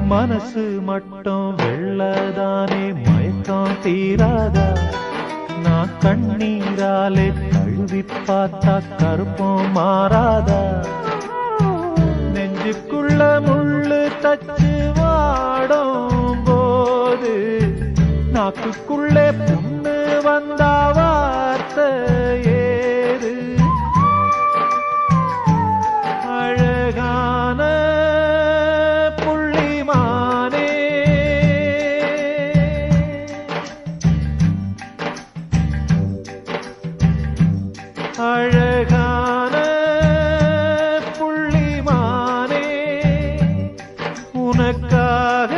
மனசு மட்டும் வெள்ளதானே மயக்கம் தீராதா நான் கண்ணீராலே கழுவி பார்த்தா கருப்பம் மாறாதா நெஞ்சுக்குள்ள முள்ளு தச்சு வாடும் போது நாக்குக்குள்ளே புண்ணு வந்தா வார்த்தை ஏது அழகான புள்ளிமானே அழகான புள்ளிமானே உனக்காக